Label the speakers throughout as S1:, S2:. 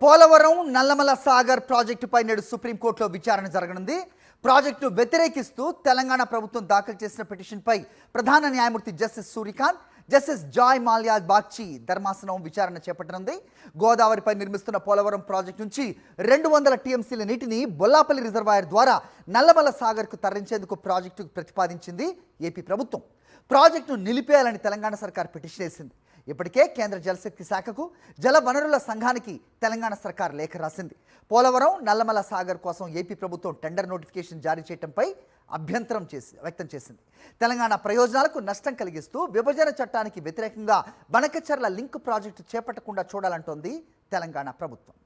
S1: పోలవరం నల్లమల సాగర్ ప్రాజెక్టుపై నేడు సుప్రీంకోర్టులో విచారణ జరగనుంది. ప్రాజెక్టును వ్యతిరేకిస్తూ తెలంగాణ ప్రభుత్వం దాఖలు చేసిన పిటిషన్పై ప్రధాన న్యాయమూర్తి justice Surya Kant, justice Joymalya Bagchi ధర్మాసనం విచారణ చేపట్టనుంది. గోదావరిపై నిర్మిస్తున్న పోలవరం ప్రాజెక్టు నుంచి 200 టీఎంసీల నీటిని బొల్లాపల్లి రిజర్వాయర్ ద్వారా నల్లమల సాగర్కు తరలించేందుకు ప్రాజెక్టుకు ప్రతిపాదించింది ఏపీ ప్రభుత్వం. ప్రాజెక్టును నిలిపేయాలని తెలంగాణ సర్కార్ పిటిషన్ వేసింది. ఇప్పటికే కేంద్ర జలశక్తి శాఖకు, జల వనరుల సంఘానికి తెలంగాణ సర్కార్ లేఖ రాసింది. పోలవరం నల్లమల సాగర్ కోసం ఏపీ ప్రభుత్వం టెండర్ నోటిఫికేషన్ జారీ చేయడంపై అభ్యంతరం వ్యక్తం చేసింది. తెలంగాణ ప్రయోజనాలకు నష్టం కలిగిస్తూ విభజన చట్టానికి వ్యతిరేకంగా బనకచర్ల లింక్ ప్రాజెక్టు చేపట్టకుండా చూడాలంటోంది తెలంగాణ ప్రభుత్వం.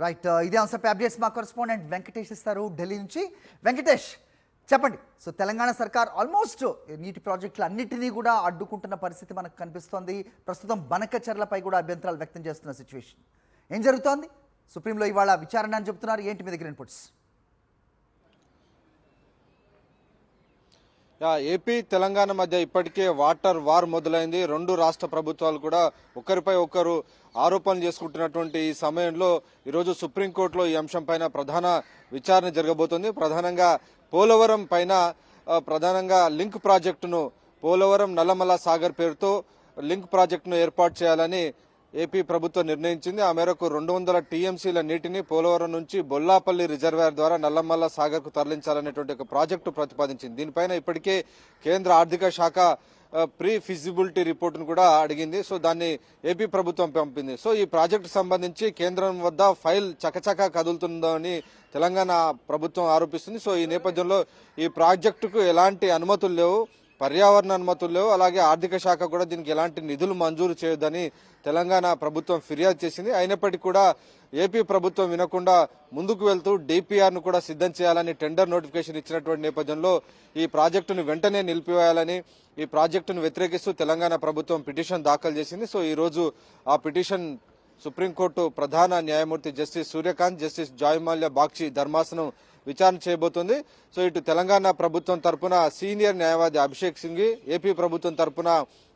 S1: రైట్, ఇదే అంశంపై అప్డేట్స్ మా కరెస్పాండెంట్ వెంకటేష్ ఇస్తారు ఢిల్లీ నుంచి. వెంకటేష్, చెప్పండి. సో తెలంగాణ సర్కార్ ఆల్మోస్ట్ నీటి ప్రాజెక్టులు అన్నిటినీ కూడా అడ్డుకుంటున్న పరిస్థితి మనకు కనిపిస్తోంది. ప్రస్తుతం బనకచర్లపై కూడా అభ్యంతరాలు వ్యక్తం చేస్తున్న సిచ్యువేషన్ ఏం జరుగుతోంది? సుప్రీంలో ఇవాళ విచారణ అని చెప్తున్నారు. ఏంటి మీ దగ్గర ఇన్పుట్స్?
S2: ఏపీ తెలంగాణ మధ్య ఇప్పటికే వాటర్ వార్ మొదలైంది. రెండు రాష్ట్ర ప్రభుత్వాలు కూడా ఒకరిపై ఒకరు ఆరోపణలు చేసుకుంటున్నటువంటి ఈ సమయంలో ఈరోజు సుప్రీంకోర్టులో ఈ అంశం పైన ప్రధాన విచారణ జరగబోతోంది. ప్రధానంగా పోలవరం పైన ప్రధానంగా లింక్ ప్రాజెక్టును, పోలవరం నల్లమల సాగర్ పేరుతో లింక్ ప్రాజెక్టును ఏర్పాటు చేయాలని ఏపీ ప్రభుత్వం నిర్ణయించింది. ఆ మేరకు 200 టీఎంసీల నీటిని పోలవరం నుంచి బొల్లాపల్లి రిజర్వాయర్ ద్వారా నల్లమల్ల సాగర్ కు తరలించాలనేటువంటి ఒక ప్రాజెక్టు ప్రతిపాదించింది. దీనిపైన ఇప్పటికే కేంద్ర ఆర్థిక శాఖ ప్రీ ఫిజిబిలిటీ రిపోర్టును కూడా అడిగింది. సో దాన్ని ఏపీ ప్రభుత్వం పంపింది. సో ఈ ప్రాజెక్టు సంబంధించి కేంద్రం వద్ద ఫైల్ చకచకా కదులుతుందని తెలంగాణ ప్రభుత్వం ఆరోపిస్తుంది. సో ఈ నేపథ్యంలో ఈ ప్రాజెక్టుకు ఎలాంటి అనుమతులు లేవు, పర్యావరణ అనుమతులు లేవు, అలాగే ఆర్థిక శాఖ కూడా దీనికి ఎలాంటి నిధులు మంజూరు చేయొద్దని తెలంగాణ ప్రభుత్వం ఫిర్యాదు చేసింది. అయినప్పటికీ కూడా ఏపీ ప్రభుత్వం వినకుండా ముందుకు వెళ్తూ డిపిఆర్ ను కూడా సిద్ధం చేయాలని టెండర్ నోటిఫికేషన్ ఇచ్చినటువంటి నేపథ్యంలో ఈ ప్రాజెక్టును వెంటనే నిలిపివేయాలని, ఈ ప్రాజెక్టును వ్యతిరేకిస్తూ తెలంగాణ ప్రభుత్వం పిటిషన్ దాఖలు చేసింది. సో ఈ రోజు ఆ పిటిషన్ సుప్రీంకోర్టు ప్రధాన న్యాయమూర్తి justice Surya Kant, justice Joymalya Bagchi ధర్మాసనం విచారణ చేయబోతోంది. సో ఇటు తెలంగాణ ప్రభుత్వం తరపున సీనియర్ న్యాయవాది అభిషేక్ సింఘి, ఏపీ ప్రభుత్వం తరపున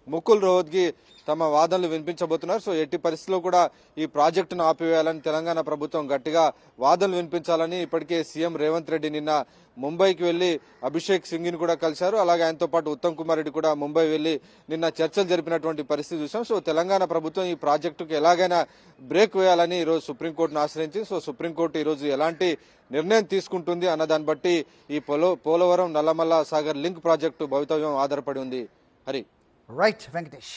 S2: ముకుల్ రోహత్గి తమ వాదనలు వినిపించబోతున్నారు. సో ఎట్టి పరిస్థితుల్లో కూడా ఈ ప్రాజెక్టును ఆపివేయాలని తెలంగాణ ప్రభుత్వం గట్టిగా వాదనలు వినిపించాలని ఇప్పటికే సీఎం రేవంత్ రెడ్డి నిన్న ముంబైకి వెళ్లి అభిషేక్ సింఘిని కూడా కలిశారు. అలాగే ఆయనతో పాటు ఉత్తమ్ కుమార్ రెడ్డి కూడా ముంబై వెళ్లి నిన్న చర్చలు జరిపినటువంటి పరిస్థితి చూసాం. సో తెలంగాణ ప్రభుత్వం ఈ ప్రాజెక్టుకు ఎలాగైనా బ్రేక్ వేయాలని ఈరోజు సుప్రీంకోర్టును ఆశ్రయించింది. సో సుప్రీంకోర్టు ఈరోజు ఎలాంటి నిర్ణయం తీసుకుంటుంది అన్న దాన్ని బట్టి ఈ పోలవరం నల్లమల్ల సాగర్ లింక్ ప్రాజెక్టు భవితవ్యం ఆధారపడి ఉంది. హరి.
S1: రైట్ వెంకటేష్.